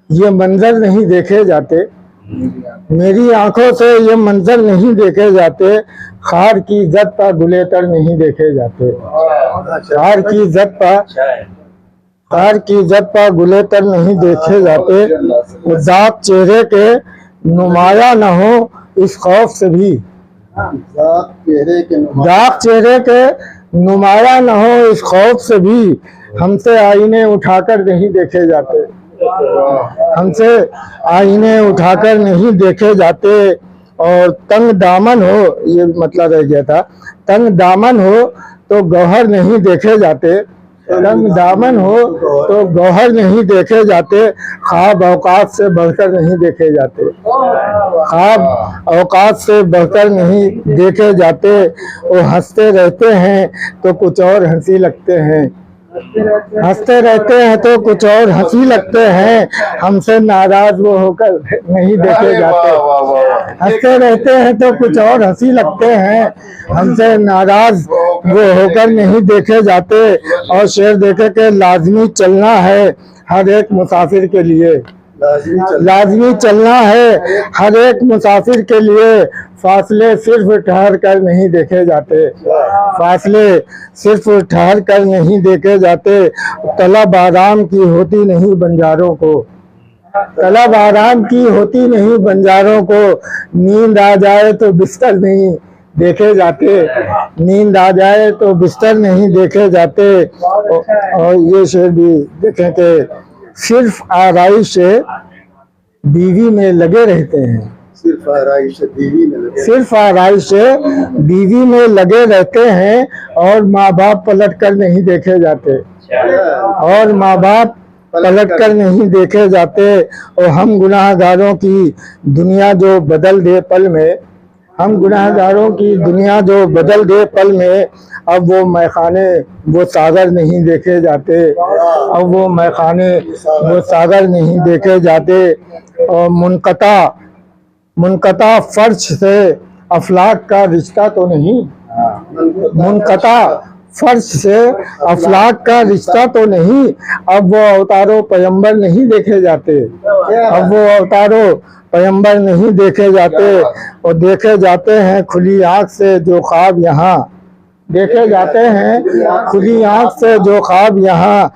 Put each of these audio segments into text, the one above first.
ये मंजर नहीं देखे जाते, मेरी आंखों से ये मंजर नहीं देखे जाते, खार की इज्जत पर गुलेतर नहीं देखे जाते। खार की इज्जत पर गुलेतर नहीं देखे जाते। दाग चेहरे के नुमाया न हो इस खौफ से भी, दाग चेहरे के नुमाया न हो इस खौफ से भी, हमसे आईने उठाकर नहीं देखे जाते। हमसे आईने उठाकर नहीं देखे जाते। और तंग दामन हो, ये मतलब रह गया था, तंग दामन हो तो गौहर नहीं देखे जाते। तंग दामन हो तो गौहर नहीं देखे जाते। ख्वाब औकात से बढ़कर नहीं देखे जाते। ख्वाब औकात से बढ़कर नहीं देखे जाते। वो हंसते रहते हैं तो कुछ और हंसी लगते हैं। हंसते रहते हैं तो कुछ और हंसी लगते हैं। हमसे नाराज वो होकर नहीं देखे जाते। हंसते रहते हैं तो कुछ और हंसी लगते हैं। हमसे नाराज वो होकर नहीं देखे जाते। और शेर देखे के लाजमी चलना है हर एक मुसाफिर के लिए, लाजमी चलना है हर एक मुसाफिर के लिए। फासले सिर्फ ठहर कर नहीं देखे जाते। फासले सिर्फ ठहर कर नहीं देखे जाते। तलब आराम की होती नहीं बंजारों को, तलब आराम की होती नहीं बंजारों को। नींद आ जाए तो बिस्तर नहीं देखे जाते। नींद आ जाए तो बिस्तर नहीं देखे जाते। और ये शेर भी देखें कि सिर्फ आराइश से बीवी में लगे रहते हैं। सिर्फ आराइश से बीवी में लगे रहते हैं। और माँ बाप पलट कर नहीं देखे जाते। और माँ बाप पलट कर नहीं देखे जाते। और हम गुनाहगारों की दुनिया जो बदल दे पल में, हम गुनाहगारों की दुनिया जो बदल दे पल में। अब वो मैखाने वो सागर नहीं देखे जाते। अब वो मैखाने वो सागर नहीं देखे जाते। और मुनक़ता फर्श से अफलाक का रिश्ता तो नहीं, मुनक़ता फर्श से अफलाक का रिश्ता तो नहीं। अब वो अवतारों पैगंबर नहीं देखे जाते। अब वो अवतारों पैगंबर नहीं देखे जाते। और देखे जाते हैं खुली आंख से जो ख्वाब यहाँ, देखे जाते हैं खुली आंख से जो ख्वाब यहाँ।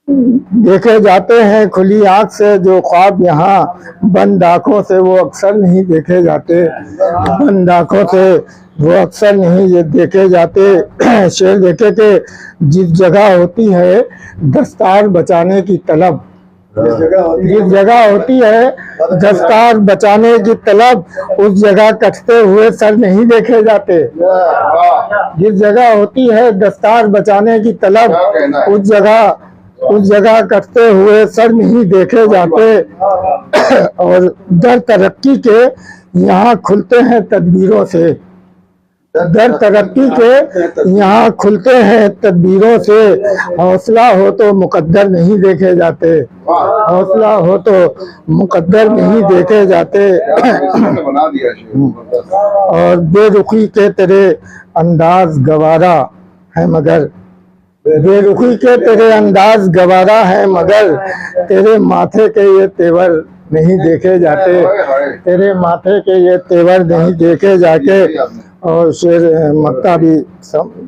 देखे जाते हैं खुली आंख से जो ख्वाब यहाँ। बंद आंखों से वो अक्सर नहीं देखे जाते। बंद आंखों से वो अक्सर नहीं ये देखे जाते। शेर देखे कि जिस जगह होती है दस्तार बचाने की तलब, जिस जगह होती है दस्तार बचाने की तलब, उस जगह कटते हुए सर नहीं देखे जाते। जिस जगह होती है दस्तार बचाने की तलब, उस जगह कटते हुए सर नहीं देखे जाते। और दर तरक्की के यहाँ खुलते हैं तदबीरों से, दर तरक्की के यहाँ खुलते हैं तदबीरों से। हौसला हो तो मुकद्दर नहीं देखे जाते। हौसला हो तो मुकद्दर नहीं देखे जाते। और बेरुखी के तेरे अंदाज गवारा है मगर, बेरुखी के तेरे अंदाज गवारा है मगर, तेरे माथे के ये तेवर नहीं देखे जाते। तेरे माथे के ये तेवर नहीं देखे जाके। और शेर मक्ता भी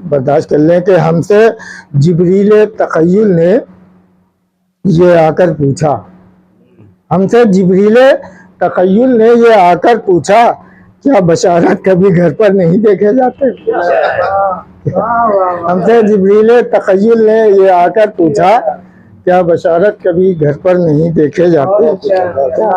बर्दाश्त कर लें कि हमसे जिब्रील तख़य्युल ने ये आकर पूछा, हमसे जिब्रील तख़य्युल ने ये आकर पूछा, क्या बशारत कभी घर पर नहीं देखे जाते। हमसे जिब्रील तख़य्युल ने ये आकर पूछा, क्या बशारत कभी घर पर नहीं देखे जाते।